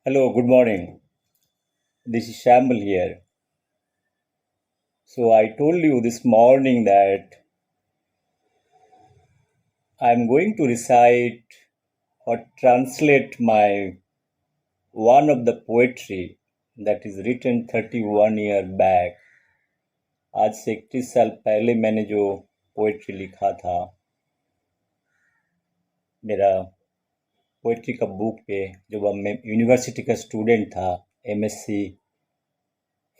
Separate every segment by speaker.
Speaker 1: Hello, good morning. This is Shamble here. So I told you this morning that I'm going to recite or translate my one of the poetry that is written 31 year back. आज से 31 साल पहले मैंने जो poetry लिखा था मेरा poetry का बुक पे जब मैं यूनिवर्सिटी का स्टूडेंट था, एमएससी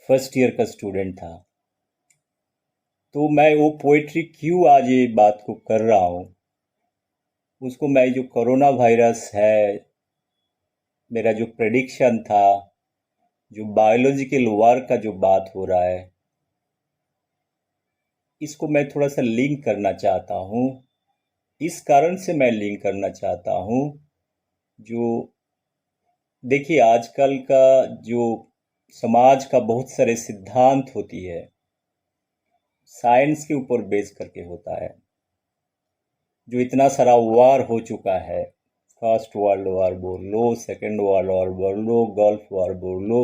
Speaker 1: फर्स्ट ईयर का स्टूडेंट था, तो मैं वो पोएट्री क्यों आज ये बात को कर रहा हूँ, उसको मैं जो कोरोना वायरस है, मेरा जो प्रेडिक्शन था, जो बायोलॉजिकल वार का जो बात हो रहा है, इसको मैं थोड़ा सा लिंक करना चाहता हूँ। इस कारण से मैं लिंक करना चाहता हूँ, जो देखिए आजकल का जो समाज का बहुत सारे सिद्धांत होती है, साइंस के ऊपर बेस करके होता है। जो इतना सारा वार हो चुका है, फर्स्ट वर्ल्ड वार बोल लो, सेकेंड वर्ल्ड वार बोल लो, गल्फ वार बोल लो,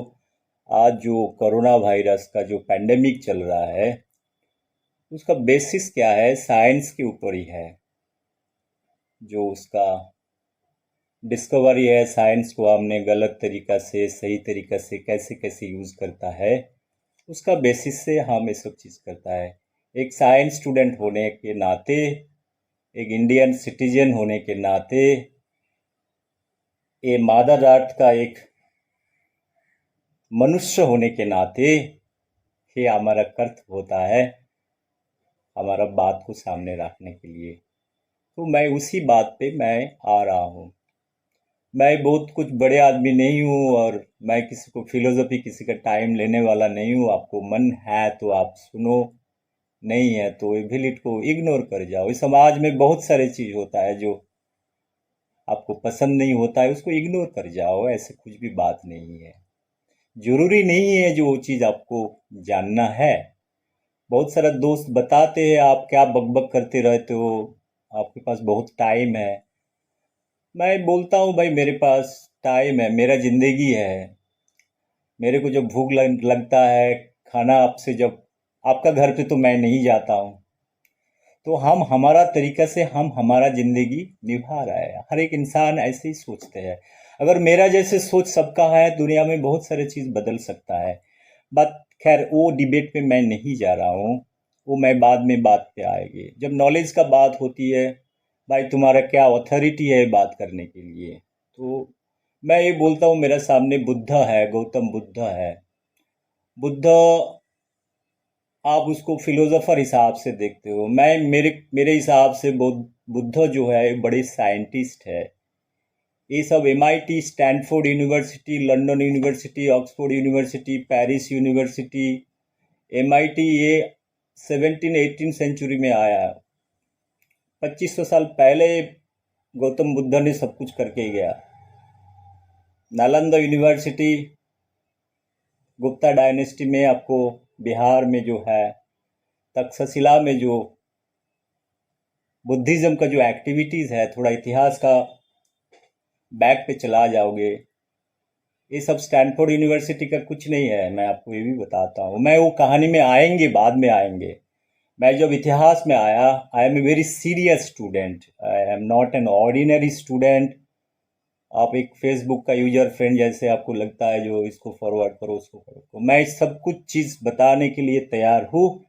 Speaker 1: आज जो कोरोना वायरस का जो पैंडेमिक चल रहा है, उसका बेसिस क्या है? साइंस के ऊपर ही है। जो उसका डिस्कवरी है, साइंस को हमने गलत तरीका से सही तरीका से कैसे कैसे यूज़ करता है, उसका बेसिस से हम ये सब चीज़ करता है। एक साइंस स्टूडेंट होने के नाते, एक इंडियन सिटीजन होने के नाते, ये मदर अर्थ का एक मनुष्य होने के नाते ये हमारा कर्तव्य होता है, हमारा बात को सामने रखने के लिए। तो मैं उसी बात पे मैं आ रहा हूँ। मैं बहुत कुछ बड़े आदमी नहीं हूँ और मैं किसी को फिलोसफी किसी का टाइम लेने वाला नहीं हूँ। आपको मन है तो आप सुनो, नहीं है तो एबिलिट को इग्नोर कर जाओ। इस समाज में बहुत सारे चीज़ होता है जो आपको पसंद नहीं होता है, उसको इग्नोर कर जाओ, ऐसे कुछ भी बात नहीं है। जरूरी नहीं है जो चीज़ आपको जानना है। बहुत सारा दोस्त बताते हैं आप क्या बकबक करते रहते हो, आपके पास बहुत टाइम है। मैं बोलता हूँ भाई मेरे पास टाइम है, मेरा ज़िंदगी है। मेरे को जब भूख लगता है, खाना आपसे जब आपका घर पे तो मैं नहीं जाता हूँ, तो हम हमारा तरीका से हम हमारा ज़िंदगी निभा रहा है। हर एक इंसान ऐसे ही सोचते हैं। अगर मेरा जैसे सोच सबका है, दुनिया में बहुत सारे चीज़ बदल सकता है। बात खैर वो डिबेट पे मैं नहीं जा रहा हूँ, वो मैं बाद में बात पे आएगी। जब नॉलेज का बात होती है, भाई तुम्हारा क्या अथॉरिटी है बात करने के लिए? तो मैं ये बोलता हूँ, मेरा सामने बुद्ध है, गौतम बुद्ध है। बुद्ध, आप उसको फिलोसोफर हिसाब से देखते हो, मैं मेरे मेरे हिसाब से बुद्ध जो है बड़े साइंटिस्ट है। ये सब MIT, Stanford university, London university, Oxford university, Paris university, MIT, ये 17-18 सेंचुरी में आया है। 2500 साल पहले गौतम बुद्ध ने सब कुछ करके गया। नालंदा यूनिवर्सिटी गुप्ता डायनेस्टी में, आपको बिहार में जो है तक्षशिला में जो बुद्धिज़्म का जो एक्टिविटीज़ है, थोड़ा इतिहास का बैक पे चला जाओगे, ये सब स्टैनफोर्ड यूनिवर्सिटी का कुछ नहीं है। मैं आपको ये भी बताता हूँ, मैं वो कहानी में आएंगे, बाद में आएंगे। मैं जब इतिहास में आया, I am a very serious student, I am not an ordinary student. आप एक फेसबुक का यूजर फ्रेंड जैसे आपको लगता है, जो इसको फॉरवर्ड करो उसको करो, तो मैं सब कुछ चीज़ बताने के लिए तैयार हूँ।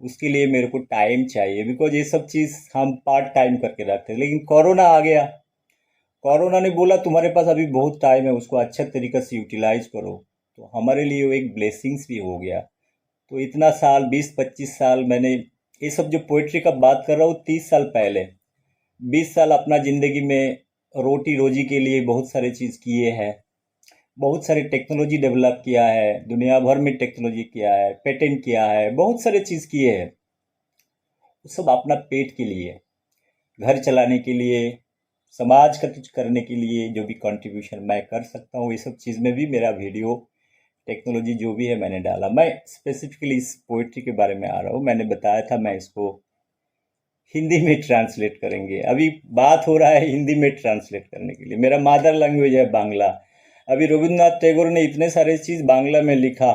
Speaker 1: उसके लिए मेरे को टाइम चाहिए, बिकॉज ये सब चीज़ हम पार्ट टाइम करके रखते हैं। लेकिन कोरोना आ गया, कोरोना ने बोला तुम्हारे पास अभी बहुत टाइम है, उसको अच्छे तरीके से यूटिलाइज करो। तो हमारे लिए वो एक ब्लेसिंग्स भी हो गया। तो इतना साल, 20-25 साल मैंने ये सब जो पोइट्री का बात कर रहा हूँ, 30 साल पहले, 20 साल अपना ज़िंदगी में रोटी रोजी के लिए बहुत सारे चीज़ किए हैं। बहुत सारी टेक्नोलॉजी डेवलप किया है, दुनिया भर में टेक्नोलॉजी किया है, पेटेंट किया है, बहुत सारे चीज़ किए हैं। वो सब अपना पेट के लिए, घर चलाने के लिए, समाज का कुछ करने के लिए जो भी कंट्रीब्यूशन मैं कर सकता हूँ, ये सब चीज़ में भी मेरा वीडियो, टेक्नोलॉजी जो भी है मैंने डाला। मैं स्पेसिफिकली इस पोइट्री के बारे में आ रहा हूँ। मैंने बताया था मैं इसको हिंदी में ट्रांसलेट करेंगे, अभी बात हो रहा है हिंदी में ट्रांसलेट करने के लिए। मेरा मदर लैंग्वेज है बांग्ला। अभी रविन्द्रनाथ टैगोर ने इतने सारे चीज़ बांग्ला में लिखा,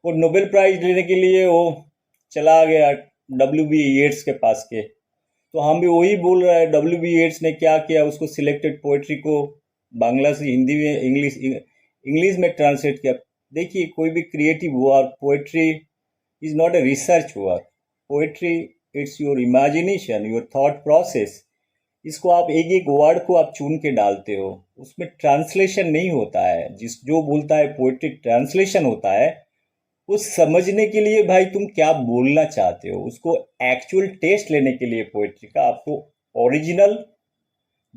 Speaker 1: वो नोबेल प्राइज लेने के लिए वो चला गया W.B. येट्स के पास के। तो हम भी वही बोल रहे हैं, W.B. येट्स ने क्या किया, उसको सिलेक्टेड पोइट्री को बांग्ला से हिंदी में इंग्लिश में ट्रांसलेट किया। देखिए, कोई भी creative work, poetry is not a research work. Poetry it's your imagination, your thought process. इसको आप एक एक वर्ड को आप चुन के डालते हो, उसमें ट्रांसलेशन नहीं होता है। जो बोलता है पोइट्री ट्रांसलेशन होता है, उस समझने के लिए भाई तुम क्या बोलना चाहते हो, उसको एक्चुअल टेस्ट लेने के लिए पोइट्री का आपको ओरिजिनल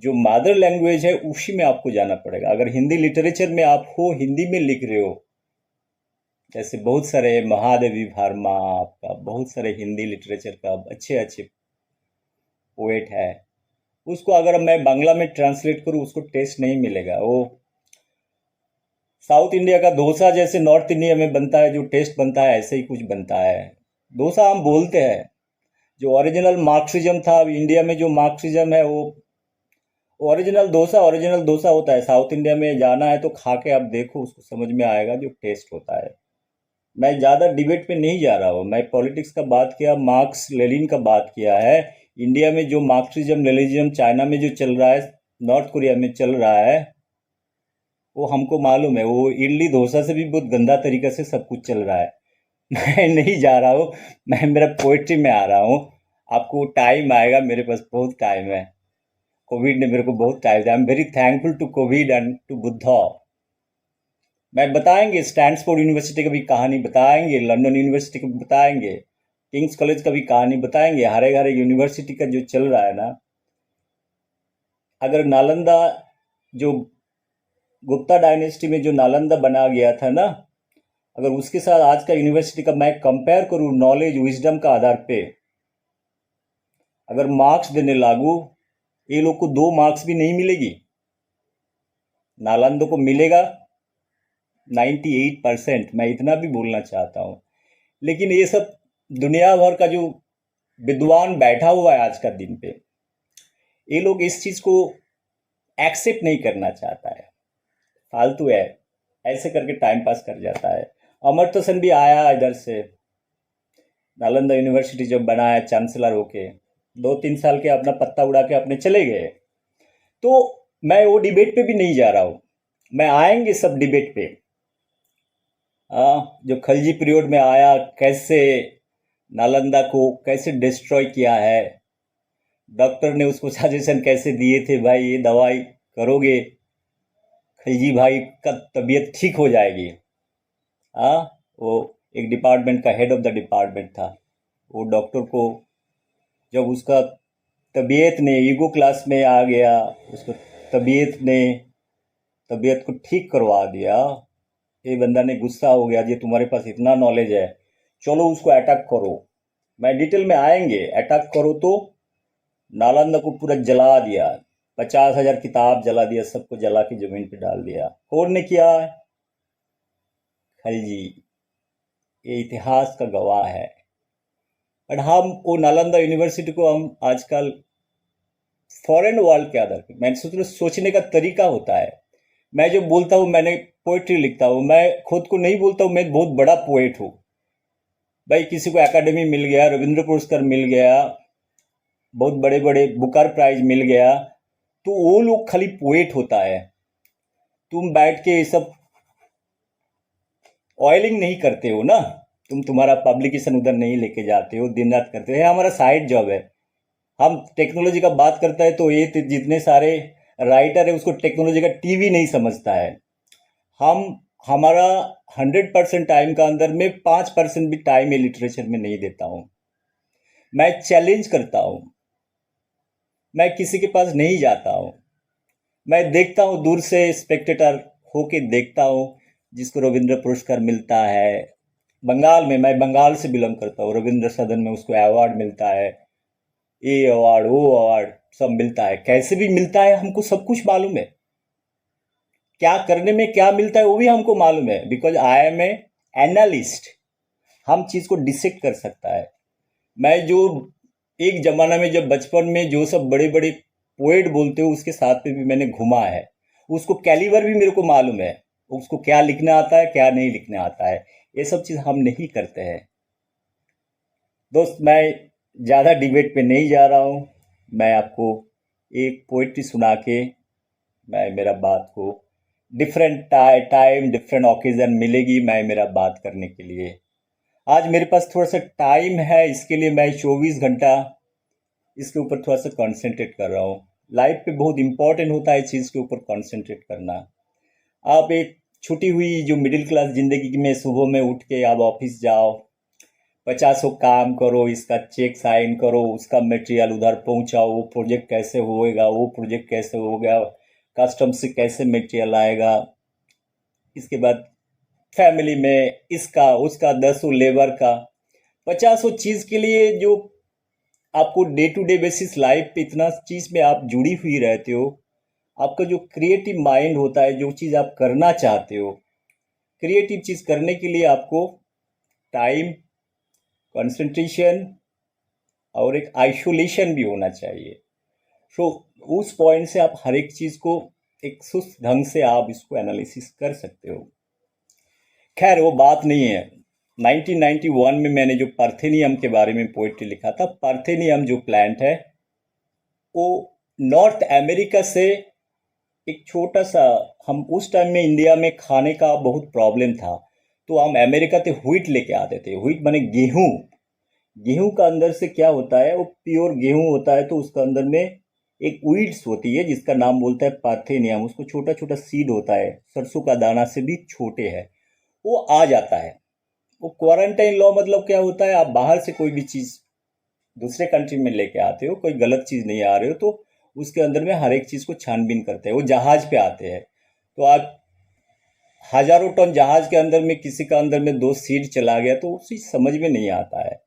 Speaker 1: जो मदर लैंग्वेज है उसी में आपको जाना पड़ेगा। अगर हिंदी लिटरेचर में आप हो, हिंदी में लिख रहे हो, जैसे बहुत सारे महादेवी वर्मा, आपका बहुत सारे हिंदी लिटरेचर का अच्छे अच्छे पोएट है, उसको अगर मैं बांग्ला में ट्रांसलेट करूँ उसको टेस्ट नहीं मिलेगा। वो साउथ इंडिया का डोसा जैसे नॉर्थ इंडिया में बनता है, जो टेस्ट बनता है ऐसे ही कुछ बनता है। डोसा हम बोलते हैं, जो ओरिजिनल मार्क्सिज्म था, इंडिया में जो मार्क्सिज्म है वो ओरिजिनल डोसा होता है। साउथ इंडिया में जाना है तो खा के आप देखो, उसको समझ में आएगा जो टेस्ट होता है। मैं ज़्यादा डिबेट पे नहीं जा रहा हूँ, मैं पॉलिटिक्स का बात किया, मार्क्स लेनिन का बात किया है। इंडिया में जो मार्क्सिज्म लेनिनिज्म चाइना में जो चल रहा है, नॉर्थ कोरिया में चल रहा है, वो हमको मालूम है। वो इडली डोसा से भी बहुत गंदा तरीके से सब कुछ चल रहा है। मैं नहीं जा रहा हूँ, मैं मेरा पोइट्री में आ रहा हूँ। आपको टाइम आएगा, मेरे पास बहुत टाइम है। कोविड ने मेरे को बहुत टाइम दिया। I am very thankful to Covid and to Buddha. मैं बताएंगे स्टैनफोर्ड यूनिवर्सिटी का भी कहानी बताएंगे, लंदन यूनिवर्सिटी का भी बताएंगे, किंग्स कॉलेज का भी कहानी बताएंगे। हरे हरे यूनिवर्सिटी का जो चल रहा है ना, अगर नालंदा जो गुप्ता डायनेस्टी में जो नालंदा बना गया था ना, अगर उसके साथ आज का यूनिवर्सिटी का मैं कंपेयर करूँ नॉलेज विजडम का आधार पे, अगर मार्क्स देने लागू, ये लोग को 2 मार्क्स भी नहीं मिलेगी। नालंदा को मिलेगा 98%, मैं इतना भी बोलना चाहता हूँ। लेकिन ये सब दुनिया भर का जो विद्वान बैठा हुआ है आज का दिन पे, ये लोग इस चीज़ को एक्सेप्ट नहीं करना चाहता है। फालतू है, ऐसे करके टाइम पास कर जाता है। अमर्त्य सेन भी आया इधर से, नालंदा यूनिवर्सिटी जब बनाया चांसलर होके, 2-3 साल के अपना पत्ता उड़ा के अपने चले गए। तो मैं वो डिबेट पे भी नहीं जा रहा हूँ, मैं आएंगे सब डिबेट पे। जो खलजी पीरियड में आया, कैसे नालंदा को कैसे डिस्ट्रॉय किया है, डॉक्टर ने उसको सजेशन कैसे दिए थे, भाई ये दवाई करोगे खलजी भाई का तबीयत ठीक हो जाएगी। वो एक डिपार्टमेंट का हेड ऑफ द डिपार्टमेंट था, वो डॉक्टर को जब उसका तबीयत ने ईगो क्लास में आ गया, उसको तबीयत को ठीक करवा दिया। ये बंदा ने गुस्सा हो गया, जी तुम्हारे पास इतना नॉलेज है, चलो उसको अटैक करो। मैं डिटेल में आएंगे, अटैक करो। तो नालंदा को पूरा जला दिया, 50,000 किताब जला दिया, सबको जला के जमीन पे डाल दिया। कौन ने किया? खलजी। ये इतिहास का गवाह है। और हम वो नालंदा यूनिवर्सिटी को हम आजकल फॉरेन वर्ल्ड के आधार पे, मैं सोचने का तरीका होता है। मैं जो बोलता हूँ, मैंने पोइट्री लिखता हूँ, मैं खुद को नहीं बोलता हूँ मैं बहुत बड़ा पोएट हूँ। भाई किसी को एकेडमी मिल गया, रविंद्र पुरस्कार मिल गया, बहुत बड़े बड़े बुकर प्राइज मिल गया, तो वो लोग खाली पोएट होता है। तुम बैठ के ये सब ऑयलिंग नहीं करते हो ना, तुम्हारा पब्लिकेशन उधर नहीं लेके जाते हो, दिन रात करते हो। ये हमारा साइड जॉब है। हम टेक्नोलॉजी का बात करता है तो ये जितने सारे राइटर है उसको टेक्नोलॉजी का टीवी नहीं समझता है। हमारा 100% टाइम का अंदर में 5% भी टाइम है लिटरेचर में नहीं देता हूँ। मैं चैलेंज करता हूँ, मैं किसी के पास नहीं जाता हूँ, मैं देखता हूँ दूर से, स्पेक्टेटर होके देखता हूँ। जिसको रविंद्र पुरस्कार मिलता है बंगाल में, मैं बंगाल से बिलोंग करता हूँ, रविंद्र सदन में उसको अवार्ड मिलता है, ये अवार्ड वो अवार्ड सब मिलता है। कैसे भी मिलता है, हमको सब कुछ मालूम है। क्या करने में क्या मिलता है वो भी हमको मालूम है, because I am a analyst. हम चीज़ को डिसेक्ट कर सकता है। मैं जो एक ज़माना में जब बचपन में जो सब बड़े बड़े पोएट बोलते हो उसके साथ पे भी मैंने घुमा है, उसको कैलिबर भी मेरे को मालूम है, उसको क्या लिखना आता है क्या नहीं लिखना आता है। ये सब चीज़ हम नहीं करते हैं। दोस्त, मैं ज़्यादा डिबेट पे नहीं जा रहा हूँ। मैं आपको एक पोइट्री सुना के मैं मेरा बात को डिफरेंट टाइम डिफरेंट ओकेजन मिलेगी मैं मेरा बात करने के लिए। आज मेरे पास थोड़ा सा टाइम है, इसके लिए मैं 24 घंटा इसके ऊपर थोड़ा सा कंसंट्रेट कर रहा हूँ। लाइफ पे बहुत इंपॉर्टेंट होता है चीज़ के ऊपर कंसंट्रेट करना। आप एक छुटी हुई जो मिडिल क्लास ज़िंदगी में सुबह में उठ के आप ऑफिस जाओ, 50 काम करो, इसका चेक साइन करो, उसका मटेरियल उधर पहुंचाओ, वो प्रोजेक्ट कैसे होएगा, वो प्रोजेक्ट कैसे होगा, कस्टम से कैसे मटेरियल आएगा, इसके बाद फैमिली में इसका उसका 10 लेबर का 50 चीज़ के लिए जो आपको day to day basis life पे इतना चीज़ में आप जुड़ी हुई रहते हो। आपका जो क्रिएटिव माइंड होता है, जो चीज़ आप करना चाहते हो, क्रिएटिव चीज़ करने के लिए आपको टाइम, कंसंट्रेशन और एक आइसोलेशन भी होना चाहिए। सो उस पॉइंट से आप हर एक चीज़ को एक सुस्त ढंग से आप इसको एनालिसिस कर सकते हो। खैर वो बात नहीं है। 1991 में मैंने जो पार्थेनियम के बारे में पोइट्री लिखा था, पार्थेनियम जो प्लांट है वो नॉर्थ अमेरिका से एक छोटा सा, हम उस टाइम में इंडिया में खाने का बहुत प्रॉब्लम था, तो हम अमेरिका से व्हीट लेके आते थे। व्हीट माने गेहूँ। गेहूं का अंदर से क्या होता है, वो प्योर गेहूं होता है, तो उसका अंदर में एक वीड्स होती है जिसका नाम बोलता है पार्थेनियम। उसको छोटा छोटा सीड होता है, सरसों का दाना से भी छोटे है, वो आ जाता है। वो क्वारंटाइन लॉ मतलब क्या होता है, आप बाहर से कोई भी चीज़ दूसरे कंट्री में लेके आते हो, कोई गलत चीज़ नहीं आ रहे हो, तो उसके अंदर में हर एक चीज़ को छानबीन करते हैं। वो जहाज़ पे आते हैं, तो आप हजारों टन जहाज के अंदर में किसी का अंदर में 2 सीड चला गया तो उसी समझ में नहीं आता है।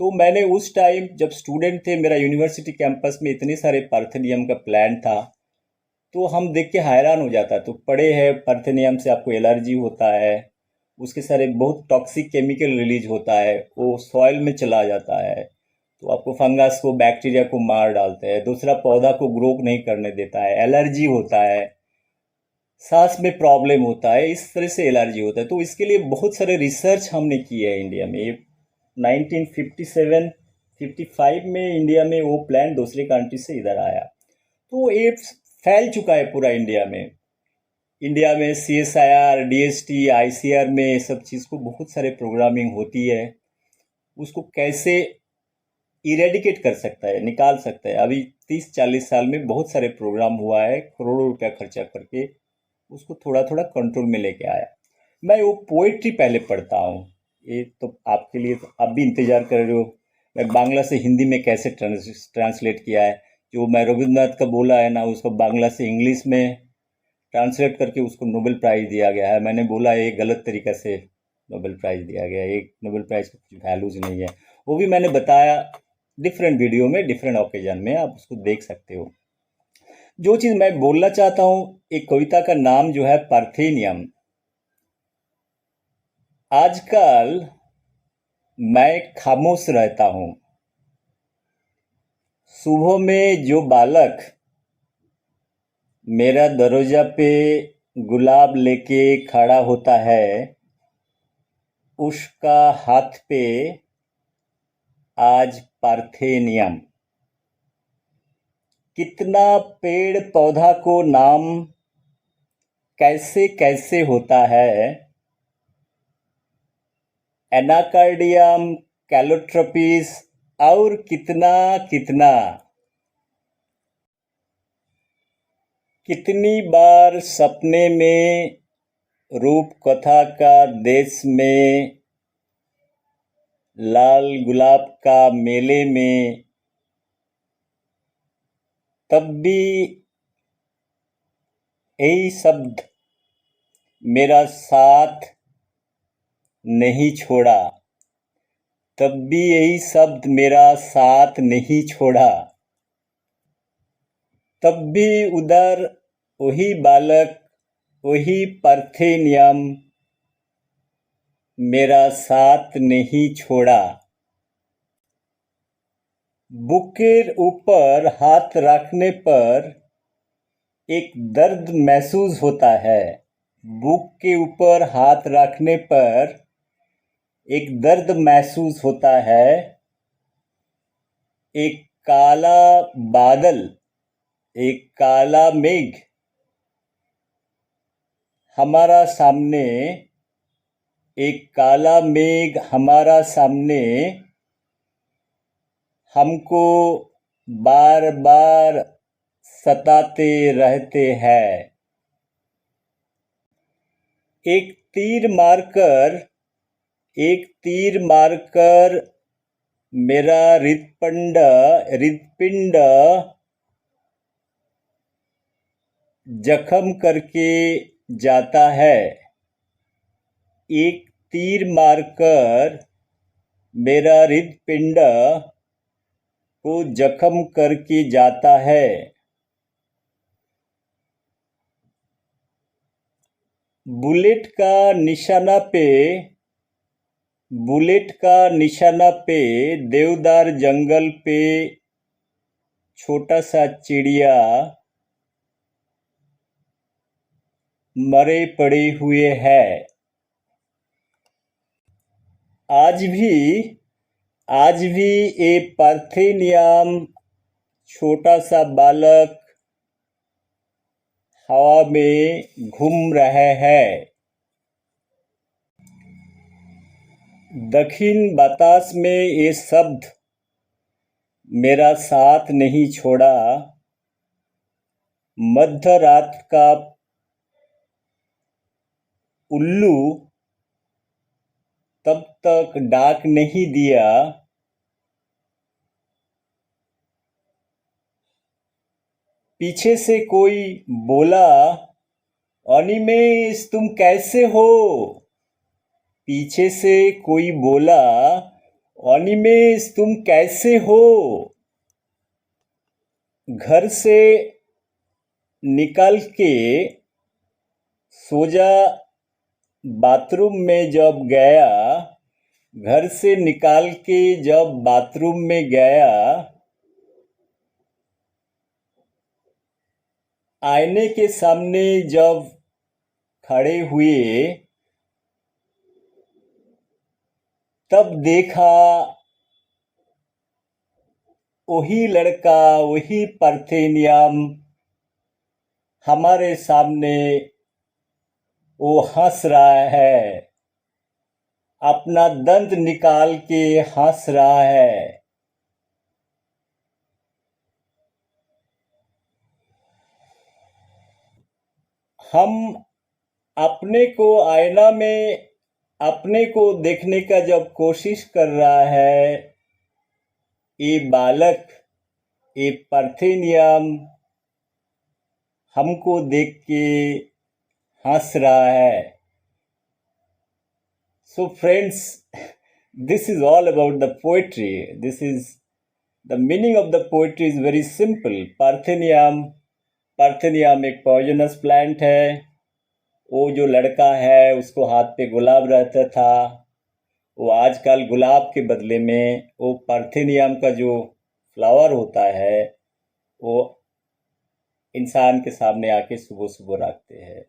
Speaker 1: तो मैंने उस टाइम जब स्टूडेंट थे, मेरा यूनिवर्सिटी कैंपस में इतने सारे पार्थेनियम का प्लांट था, तो हम देख के हैरान हो जाता। तो पढ़े हैं पार्थेनियम से आपको एलर्जी होता है, उसके सारे बहुत टॉक्सिक केमिकल रिलीज होता है, वो सॉइल में चला जाता है, तो आपको फंगस को बैक्टीरिया को मार डालते हैं, दूसरा पौधा को ग्रो नहीं करने देता है, एलर्जी होता है, सांस में प्रॉब्लम होता है, इस तरह से एलर्जी होता है। तो इसके लिए बहुत सारे रिसर्च हमने किए है इंडिया में। ये 1957 55 में इंडिया में वो प्लान दूसरे कंट्री से इधर आया, तो ये फैल चुका है पूरा इंडिया में। इंडिया में CSIR, DST, ICR में ये सब चीज़ को बहुत सारे प्रोग्रामिंग होती है। उसको कैसे इरेडिकेट कर सकता है, निकाल सकता है। अभी 30-40 साल में बहुत सारे प्रोग्राम हुआ है, करोड़ों रुपया खर्चा करके उसको थोड़ा थोड़ा कंट्रोल में लेके आया। मैं वो पोइट्री पहले पढ़ता हूँ, ये तो आपके लिए तो आप भी इंतज़ार कर रहे हो मैं बांग्ला से हिंदी में कैसे ट्रांसलेट किया है। जो मैं रविंद्रनाथ का बोला है ना, उसको बांग्ला से इंग्लिश में ट्रांसलेट करके उसको नोबेल प्राइज़ दिया गया है। मैंने बोला ये गलत तरीक़ा से नोबेल प्राइज़ दिया गया है, एक नोबेल प्राइज़ का कुछ वैल्यूज़ नहीं है। वो भी मैंने बताया डिफरेंट वीडियो में, डिफरेंट ओकेजन में, आप उसको देख सकते हो। जो चीज़ मैं बोलना चाहता हूँ, एक कविता का नाम जो है पार्थेनियम। आजकल मैं खामोश रहता हूँ। सुबह में जो बालक मेरा दरवाजा पे गुलाब लेके खड़ा होता है, उसका हाथ पे आज पार्थेनियम। कितना पेड़ पौधा को नाम कैसे कैसे होता है, एनाकार्डियम, कैलोट्रोपिस और कितना कितना। कितनी बार सपने में रूप कथा का देश में, लाल गुलाब का मेले में, तब भी यही शब्द मेरा साथ नहीं छोड़ा, तब भी यही शब्द मेरा साथ नहीं छोड़ा। तब भी उधर वही बालक, वही पार्थेनियम मेरा साथ नहीं छोड़ा। बुक के ऊपर हाथ रखने पर एक दर्द महसूस होता है। बुक के ऊपर हाथ रखने पर एक दर्द महसूस होता है। एक काला बादल, एक काला मेघ हमारा सामने, एक काला मेघ हमारा सामने हमको बार बार सताते रहते हैं। एक तीर मारकर, एक तीर मारकर मेरा हृदपिंड जख्म करके जाता है। एक तीर मारकर मेरा हृदपिंड को जख्म करके जाता है। बुलेट का निशाना पे, बुलेट का निशाना पे देवदार जंगल पे छोटा सा चिड़िया मरे पड़े हुए है। आज भी ये पार्थेनियम छोटा सा बालक हवा में घूम रहे हैं। दक्षिण बतास में ये शब्द मेरा साथ नहीं छोड़ा। मध्य रात का उल्लू तब तक डाक नहीं दिया। पीछे से कोई बोला, अनिमेष तुम कैसे हो? पीछे से कोई बोला, अनिमेष तुम कैसे हो? घर से निकल के सोजा बाथरूम में जब गया, घर से निकाल के जब बाथरूम में गया, आईने के सामने जब खड़े हुए, तब देखा वही लड़का, वही पार्थेनियम हमारे सामने वो हंस रहा है, अपना दंत निकाल के हंस रहा है। हम अपने को आईना में अपने को देखने का जब कोशिश कर रहा है, ये बालक, ये पार्थेनियम हमको देख के हंस रहा है। So friends, this is all about the poetry. This is the meaning of the poetry is very simple. Parthenium एक पॉइजनस प्लांट है। वो जो लड़का है उसको हाथ पे गुलाब रहता था, वो आजकल गुलाब के बदले में वो पार्थेनियम का जो फ्लावर होता है वो इंसान के सामने आके सुबह सुबह रखते हैं।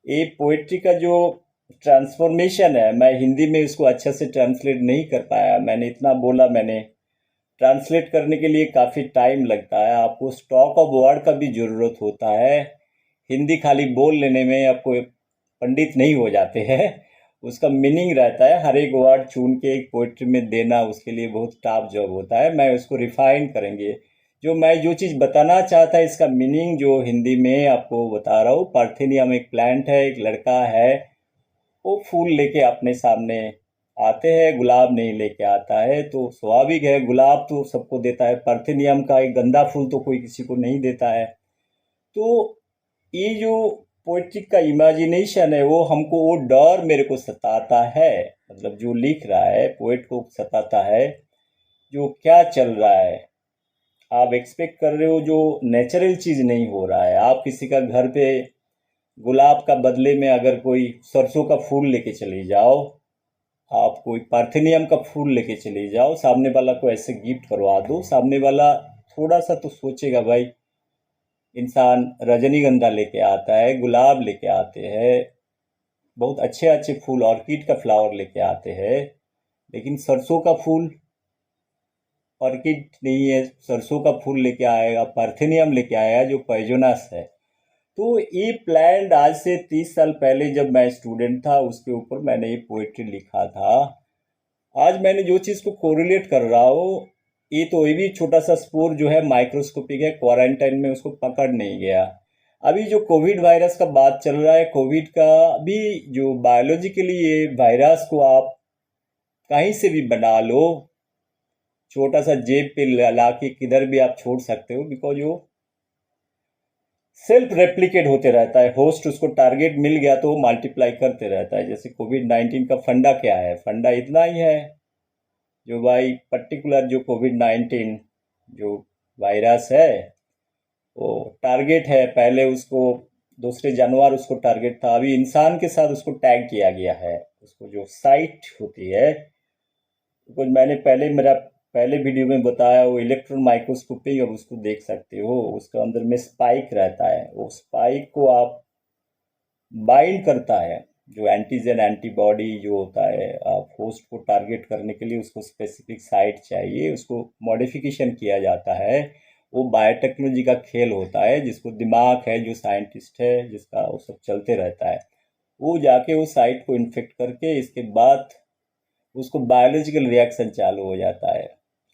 Speaker 1: ये पोइट्री का जो ट्रांसफॉर्मेशन है, मैं हिंदी में इसको अच्छा से ट्रांसलेट नहीं कर पाया। मैंने इतना बोला, मैंने ट्रांसलेट करने के लिए काफ़ी टाइम लगता है। आपको स्टॉक ऑफ वर्ड का भी ज़रूरत होता है। हिंदी खाली बोल लेने में आपको पंडित नहीं हो जाते हैं, उसका मीनिंग रहता है। हर एक वर्ड चुन के एक पोइट्री में देना उसके लिए बहुत टफ जॉब होता है। मैं उसको रिफाइन करेंगे। जो चीज़ बताना चाहता है इसका मीनिंग जो हिंदी में आपको बता रहा हूँ। पार्थेनियम एक प्लांट है, एक लड़का है, वो फूल लेके अपने सामने आते हैं, गुलाब नहीं लेके आता है। तो स्वाभाविक है, गुलाब तो सबको देता है, पार्थेनियम का एक गंदा फूल तो कोई किसी को नहीं देता है। तो ये जो पोइट्रिक का इमेजिनेशन है वो हमको, वो डर मेरे को सताता है। मतलब जो लिख रहा है पोइट को सताता है, जो क्या चल रहा है। आप एक्सपेक्ट कर रहे हो जो नेचुरल चीज़ नहीं हो रहा है। आप किसी का घर पे गुलाब का बदले में अगर कोई सरसों का फूल लेके चले जाओ, आप कोई पार्थेनियम का फूल लेके चले जाओ, सामने वाला को ऐसे गिफ्ट करवा दो, सामने वाला थोड़ा सा तो सोचेगा भाई इंसान रजनीगंधा लेके आता है, गुलाब लेके आते हैं, बहुत अच्छे अच्छे फूल, ऑर्किड का फ्लावर लेके आते हैं, लेकिन सरसों का फूल ऑर्किड नहीं है, सरसों का फूल लेके आएगा, पार्थेनियम लेके आएगा जो पॉइजनस है। तो ये प्लांट आज से 30 साल पहले जब मैं स्टूडेंट था उसके ऊपर मैंने ये पोएट्री लिखा था। आज मैंने जो चीज़ को कोरिलेट कर रहा हूँ, ये भी छोटा सा स्पोर जो है माइक्रोस्कोपिक है, क्वारंटाइन में उसको पकड़ नहीं गया। अभी जो कोविड वायरस का बात चल रहा है, कोविड का भी जो बायोलॉजिकली ये वायरस को आप कहीं से भी बना लो, छोटा सा जेब पे ला के किधर भी आप छोड़ सकते हो, बिकॉज वो सेल्फ रेप्लिकेट होते रहता है। होस्ट उसको टारगेट मिल गया तो वो मल्टीप्लाई करते रहता है। जैसे कोविड-19 का फंडा क्या है? फंडा इतना ही है, जो भाई पर्टिकुलर जो कोविड-19 जो वायरस है वो टारगेट है। पहले उसको दूसरे जानवर उसको टारगेट था, अभी इंसान के साथ उसको टैग किया गया है। उसको जो साइट होती है, कुछ मैंने मेरा पहले वीडियो में बताया, वो इलेक्ट्रॉन माइक्रोस्कोपी, अब उसको देख सकते हो। उसके अंदर में स्पाइक रहता है, वो स्पाइक को आप बाइंड करता है। जो एंटीजन एंटीबॉडी जो होता है, आप होस्ट को टारगेट करने के लिए उसको स्पेसिफिक साइट चाहिए, उसको मॉडिफिकेशन किया जाता है। वो बायोटेक्नोलॉजी का खेल होता है, जिसको दिमाग है, जो साइंटिस्ट है जिसका, वो सब चलते रहता है। वो जाके वो साइट को इन्फेक्ट करके इसके बाद उसको बायोलॉजिकल रिएक्शन चालू हो जाता है।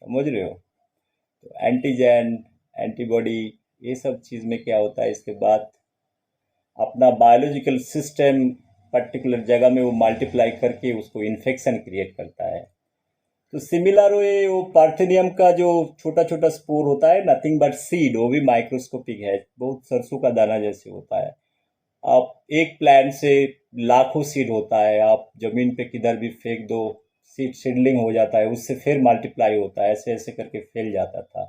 Speaker 1: समझ रहे हो? तो एंटीजन एंटीबॉडी ये सब चीज़ में क्या होता है, इसके बाद अपना बायोलॉजिकल सिस्टम पर्टिकुलर जगह में वो मल्टीप्लाई करके उसको इन्फेक्शन क्रिएट करता है। तो सिमिलर वो पार्थेनियम का जो छोटा छोटा स्पोर होता है, नथिंग बट सीड, वो भी माइक्रोस्कोपिक है, बहुत सरसों का दाना जैसे होता है। आप एक प्लांट से लाखों सीड होता है, आप जमीन पे किधर भी फेंक दो, सीडलिंग हो जाता है, उससे फिर मल्टीप्लाई होता है, ऐसे ऐसे करके फैल जाता था।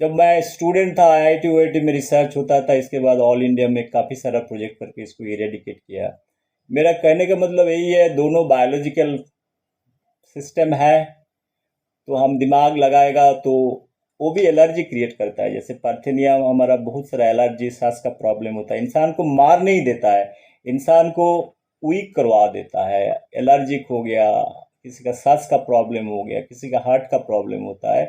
Speaker 1: जब मैं स्टूडेंट था, आईआईटी वाईटी में रिसर्च होता था, इसके बाद ऑल इंडिया में काफ़ी सारा प्रोजेक्ट करके इसको इरेडिकेट किया। मेरा कहने का मतलब यही है, दोनों बायोलॉजिकल सिस्टम है, तो हम दिमाग लगाएगा तो वो भी एलर्जी क्रिएट करता है। जैसे पार्थेनियम हमारा बहुत सारा एलर्जी, सांस का प्रॉब्लम होता है, इंसान को मार नहीं देता है, इंसान को वीक करवा देता है। एलर्जिक हो गया, किसी का सांस का प्रॉब्लम हो गया, किसी का हार्ट का प्रॉब्लम होता है,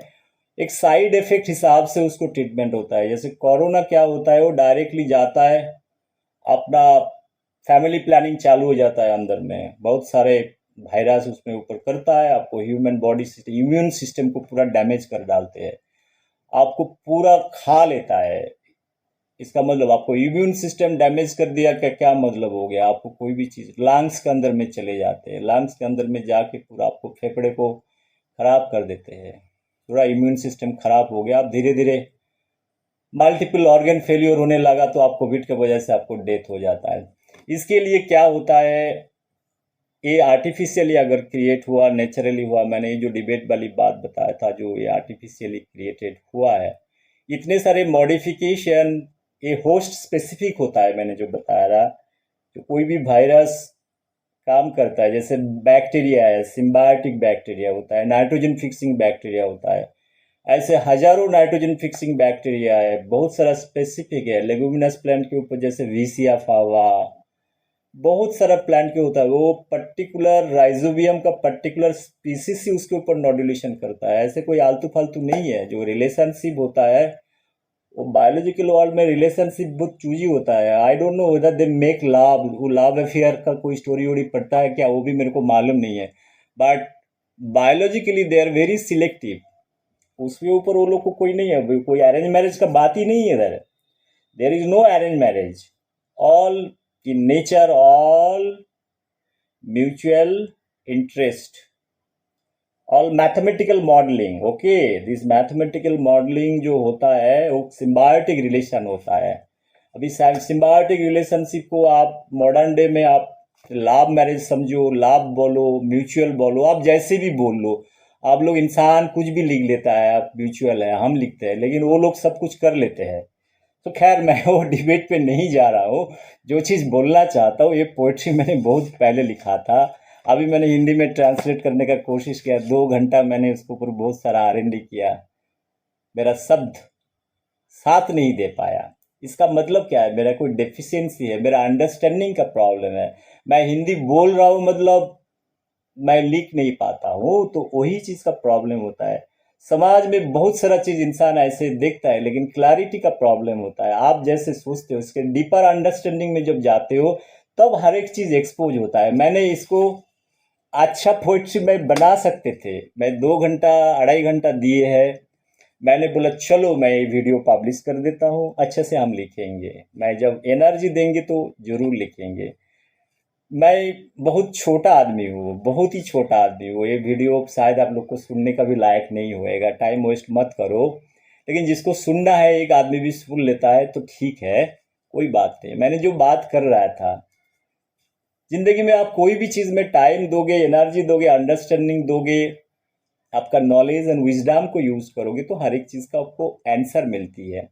Speaker 1: एक साइड इफेक्ट हिसाब से उसको ट्रीटमेंट होता है। जैसे कोरोना क्या होता है, वो डायरेक्टली जाता है, अपना फैमिली प्लानिंग चालू हो जाता है, अंदर में बहुत सारे वायरस उसमें ऊपर करता है, आपको human body system, immune system को पूरा डैमेज कर डालते हैं, आपको पूरा खा लेता है। इसका मतलब आपको इम्यून सिस्टम डैमेज कर दिया, क्या क्या मतलब हो गया, आपको कोई भी चीज़ लंग्स के अंदर में चले जाते हैं, लंग्स के अंदर में जाके पूरा आपको फेफड़े को खराब कर देते हैं, पूरा इम्यून सिस्टम खराब हो गया, आप धीरे धीरे मल्टीपल ऑर्गन फेलियर होने लगा, तो आप कोविड की वजह से आपको डेथ हो जाता है। इसके लिए क्या होता है, ये आर्टिफिशियली अगर क्रिएट हुआ, नेचुरली हुआ, मैंने ये जो डिबेट वाली बात बताया था, जो ये आर्टिफिशियली क्रिएटेड हुआ है, इतने सारे मॉडिफिकेशन, ये होस्ट स्पेसिफिक होता है। मैंने जो बताया रहा, तो कोई भी वायरस काम करता है, जैसे बैक्टीरिया है, सिम्बायोटिक बैक्टीरिया होता है, नाइट्रोजन फिक्सिंग बैक्टीरिया होता है, ऐसे हजारों नाइट्रोजन फिक्सिंग बैक्टीरिया है, बहुत सारा स्पेसिफिक है। लेगुमिनस प्लांट के ऊपर जैसे विसिया फावा, बहुत सारा प्लांट के होता है, वो पर्टिकुलर राइजोबियम का पर्टिकुलर स्पीसीज ही उसके ऊपर नॉड्यूलेशन करता है। ऐसे कोई आलतू फालतू नहीं है। जो रिलेशनशिप होता है, वो बायोलॉजिकल वर्ल्ड में रिलेशनशिप बहुत चूजी होता है। I don't know whether they make love, वो लव अफेयर का कोई स्टोरी वोरी पड़ता है क्या, वो भी मेरे को मालूम नहीं है, but biologically they are very selective. उसके ऊपर वो लोग को कोई नहीं है, कोई अरेंज मैरिज का बात ही नहीं है इधर। There is know arrange marriage, all in nature, all mutual interest, all mathematical modelling. Okay, this mathematical modelling जो होता है वो सिम्बायोटिक रिलेशन होता है। अभी सिम्बायोटिक रिलेशनशिप को आप मॉडर्न डे में आप लाभ मैरिज समझो, लाभ बोलो, म्यूचुअल बोलो, आप जैसे भी बोल लो। आप लोग, इंसान कुछ भी लिख लेता है, आप म्यूचुअल है हम लिखते हैं, लेकिन वो लोग सब कुछ कर लेते हैं। तो खैर, मैं वो डिबेट पे नहीं जा रहा हूँ। जो चीज़ बोलना चाहता हूँ, ये पोइट्री मैंने बहुत पहले लिखा था, अभी मैंने हिंदी में ट्रांसलेट करने का कोशिश किया, 2 घंटा मैंने उसके ऊपर बहुत सारा R&D किया, मेरा शब्द साथ नहीं दे पाया। इसका मतलब क्या है? मेरा कोई डेफिशिएंसी है, मेरा अंडरस्टैंडिंग का प्रॉब्लम है। मैं हिंदी बोल रहा हूँ मतलब मैं लिख नहीं पाता हूँ, तो वही चीज़ का प्रॉब्लम होता है। समाज में बहुत सारा चीज़ इंसान ऐसे देखता है, लेकिन क्लैरिटी का प्रॉब्लम होता है। आप जैसे सोचते हो उसके डीपर अंडरस्टैंडिंग में जब जाते हो, तब हर एक चीज़ एक्सपोज होता है। मैंने इसको अच्छा पोइट्री में बना सकते थे, मैं 2 घंटा 2.5 घंटा दिए हैं। मैंने बोला चलो मैं ये वीडियो पब्लिश कर देता हूँ, अच्छे से हम लिखेंगे, मैं जब एनर्जी देंगे तो जरूर लिखेंगे। मैं बहुत छोटा आदमी हूँ, बहुत ही छोटा आदमी हूँ। ये वीडियो शायद आप लोग को सुनने का भी लायक नहीं होएगा, टाइम वेस्ट मत करो। लेकिन जिसको सुनना है, एक आदमी भी सुन लेता है तो ठीक है, कोई बात नहीं। मैंने जो बात कर रहा था, जिंदगी में आप कोई भी चीज़ में टाइम दोगे, एनर्जी दोगे, अंडरस्टैंडिंग दोगे, आपका नॉलेज एंड विजडम को यूज़ करोगे, तो हर एक चीज़ का आपको आंसर मिलती है।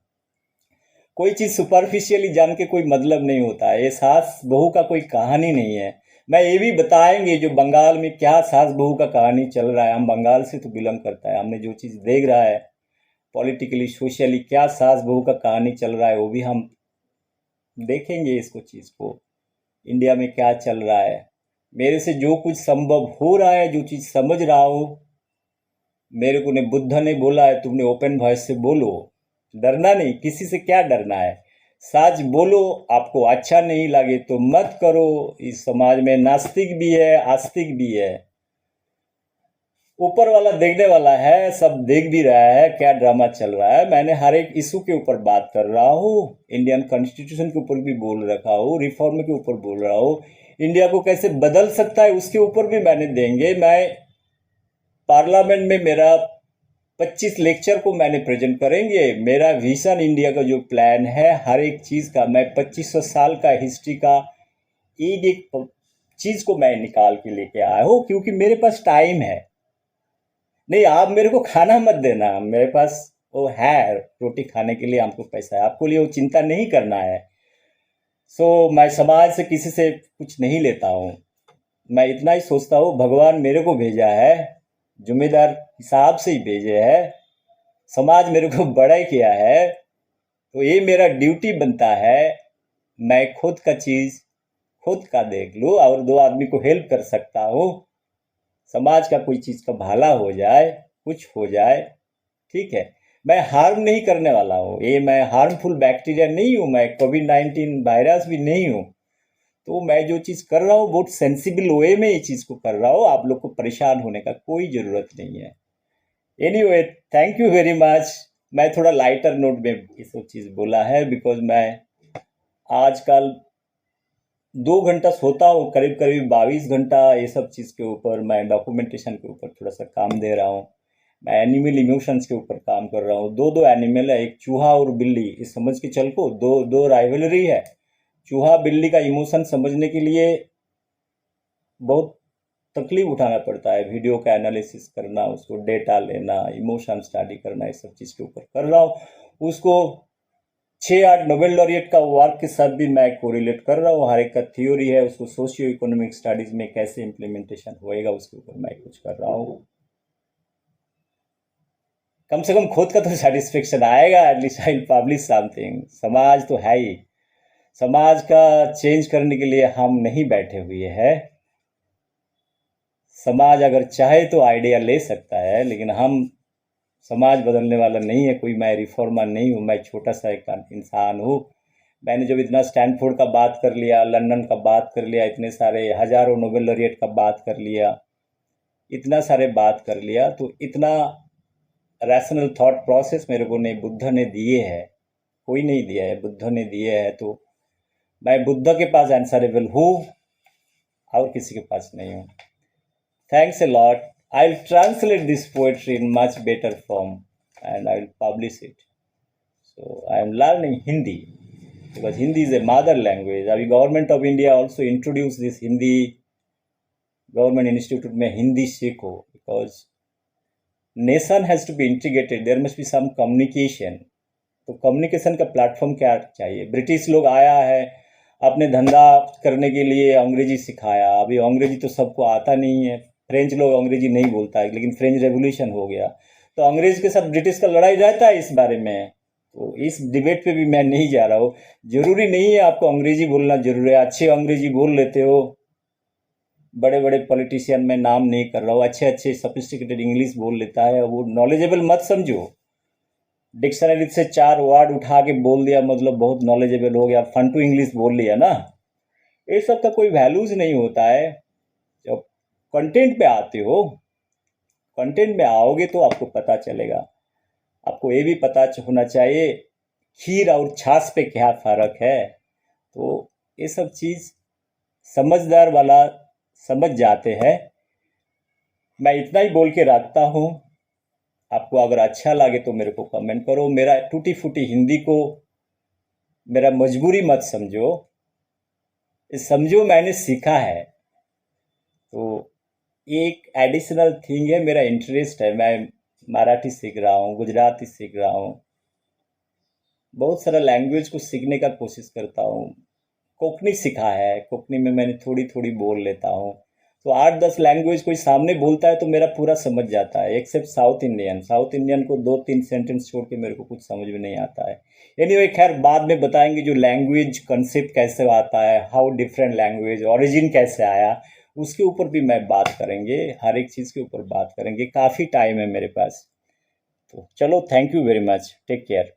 Speaker 1: कोई चीज़ सुपरफिशियली जान के कोई मतलब नहीं होता है। ये सास बहू का कोई कहानी नहीं है। मैं ये भी बताएंगे जो बंगाल में क्या सास बहू का कहानी चल रहा है। हम बंगाल से तो बिलोंग करता है, हमने जो चीज़ देख रहा है पॉलिटिकली सोशली क्या सास बहू का कहानी चल रहा है, वो भी हम देखेंगे। इसको चीज़ को इंडिया में क्या चल रहा है, मेरे से जो कुछ संभव हो रहा है, जो चीज़ समझ रहा हूँ। मेरे को ने बुद्ध ने बोला है तुमने ओपन वॉइस से बोलो, डरना नहीं, किसी से क्या डरना है। सच बोलो, आपको अच्छा नहीं लगे तो मत करो। इस समाज में नास्तिक भी है, आस्तिक भी है। ऊपर वाला देखने वाला है, सब देख भी रहा है क्या ड्रामा चल रहा है। मैंने हर एक इशू के ऊपर बात कर रहा हूँ, इंडियन कॉन्स्टिट्यूशन के ऊपर भी बोल रखा हूँ, रिफॉर्म के ऊपर बोल रहा हूँ, इंडिया को कैसे बदल सकता है उसके ऊपर भी मैंने देंगे। मैं पार्लियामेंट में मेरा 25 लेक्चर को मैंने प्रेजेंट करेंगे। मेरा विजन इंडिया का जो प्लान है, हर एक चीज़ का, मैं 2500 साल का हिस्ट्री का एक एक चीज़ को मैं निकाल के लेके आया हूँ, क्योंकि मेरे पास टाइम है। नहीं, आप मेरे को खाना मत देना, मेरे पास वो है, रोटी खाने के लिए हमको पैसा है, आपको लिए वो चिंता नहीं करना है। सो मैं समाज से किसी से कुछ नहीं लेता हूँ। मैं इतना ही सोचता हूँ भगवान मेरे को भेजा है, जिम्मेदार हिसाब से ही भेजे है, समाज मेरे को बड़ा किया है, तो ये मेरा ड्यूटी बनता है। मैं खुद का चीज़ खुद का देख लूँ और 2 आदमी को हेल्प कर सकता हूँ। समाज का कोई चीज़ का भला हो जाए, कुछ हो जाए, ठीक है। मैं हार्म नहीं करने वाला हूँ, ये मैं हार्मफुल बैक्टीरिया नहीं हूँ, मैं कोविड-19 वायरस भी नहीं हूँ। तो मैं जो चीज़ कर रहा हूँ बहुत सेंसिबल वे में ये चीज़ को कर रहा हूँ, आप लोग को परेशान होने का कोई ज़रूरत नहीं है। Anyway, thank you very much. मैं थोड़ा लाइटर नोट में ये सब चीज़ बोला है, बिकॉज मैं आजकल 2 घंटा सोता हूँ, करीब करीब 22 घंटा ये सब चीज़ के ऊपर, मैं डॉक्यूमेंटेशन के ऊपर थोड़ा सा काम दे रहा हूँ। मैं एनिमल इमोशंस के ऊपर काम कर रहा हूँ। दो दो एनिमल है, एक चूहा और बिल्ली, इस समझ के चल को दो दो राइवलरी है। चूहा बिल्ली का इमोशन समझने के लिए बहुत तकलीफ उठाना पड़ता है, वीडियो का एनालिसिस करना, उसको डेटा लेना, इमोशन स्टडी करना, ये सब चीज़ के ऊपर कर रहा हूँ। उसको 6-8 नोबेल लॉरिएट का वर्क के साथ भी मैं कोरिलेट कर रहा हूँ। हर एक का थ्योरी है, उसको सोशियो इकोनॉमिक स्टडीज में कैसे इम्प्लीमेंटेशन होएगा उसके ऊपर मैं कुछ कर रहा हूँ। कम से कम खुद का तो सेटिस्फेक्शन आएगा, एटलीस्ट आई पब्लिश समथिंग। समाज तो है ही, समाज का चेंज करने के लिए हम नहीं बैठे हुए हैं। समाज अगर चाहे तो आइडिया ले सकता है, लेकिन हम समाज बदलने वाला नहीं है कोई। मैं रिफॉर्मर नहीं हूँ, मैं छोटा सा एक इंसान हूँ। मैंने जब इतना स्टैनफोर्ड का बात कर लिया, लंदन का बात कर लिया, इतने सारे हजारों नोबेल लॉरिएट का बात कर लिया, इतना सारे बात कर लिया, तो इतना रैशनल थॉट प्रोसेस मेरे को नहीं बुद्ध ने दिए है, कोई नहीं दिया है, बुद्ध ने दिए है। तो मैं बुद्ध के पास आंसरेबल हूँ और किसी के पास नहीं हूँ। Thanks a lot. I'll translate this poetry in much better form and I'll publish it. So I am learning Hindi because Hindi is a mother language. अभी government of India also introduce this Hindi, government institute में हिंदी सीखो, because nation has to be integrated, there must be some communication. तो communication का platform क्या चाहिए। British लोग आया है, अपने धंधा करने के लिए अंग्रेजी सिखाया। अभी अंग्रेजी तो सबको आता नहीं है, फ्रेंच लोग अंग्रेजी नहीं बोलता है, लेकिन फ्रेंच रेवोल्यूशन हो गया तो अंग्रेज के साथ ब्रिटिश का लड़ाई रहता है इस बारे में। तो इस डिबेट पे भी मैं नहीं जा रहा हूँ। जरूरी नहीं है आपको अंग्रेजी बोलना जरूरी है, अच्छे अंग्रेजी बोल लेते हो, बड़े बड़े पॉलिटिशियन में नाम नहीं कर रहा हूँ, अच्छे अच्छे सोफिस्टिकेटेड इंग्लिश बोल लेता है, वो नॉलेजेबल मत समझो। डिक्शनरी से 4 वर्ड उठा के बोल दिया मतलब बहुत नॉलेजेबल हो गया, फन टू इंग्लिश बोल लिया ना, ये सब का कोई वैल्यूज नहीं होता है। जब कंटेंट पे आते हो, कंटेंट में आओगे तो आपको पता चलेगा। आपको ये भी पता होना चाहिए खीर और छाछ पे क्या फ़र्क है। तो ये सब चीज़ समझदार वाला समझ जाते हैं। मैं इतना ही बोल के रखता हूँ। आपको अगर अच्छा लगे तो मेरे को कमेंट करो। मेरा टूटी फूटी हिंदी को मेरा मजबूरी मत समझो, समझो मैंने सीखा है। तो ये एक एडिशनल थिंग है, मेरा इंटरेस्ट है। मैं मराठी सीख रहा हूँ, गुजराती सीख रहा हूँ, बहुत सारा लैंग्वेज को सीखने का कोशिश करता हूँ। कोंकणी सीखा है, कोंकणी में मैंने थोड़ी थोड़ी बोल लेता हूँ। तो 8-10 लैंग्वेज कोई सामने बोलता है तो मेरा पूरा समझ जाता है, except South Indian. South Indian को 2-3 सेंटेंस छोड़ के मेरे को कुछ समझ में नहीं आता है। एनीवे खैर बाद में बताएंगे जो लैंग्वेज कंसेप्ट कैसे आता है, हाउ डिफरेंट लैंग्वेज ओरिजिन कैसे आया, उसके ऊपर भी मैं बात करेंगे, हर एक चीज़ के ऊपर बात करेंगे। काफ़ी टाइम है मेरे पास। तो चलो, thank you very much, take care.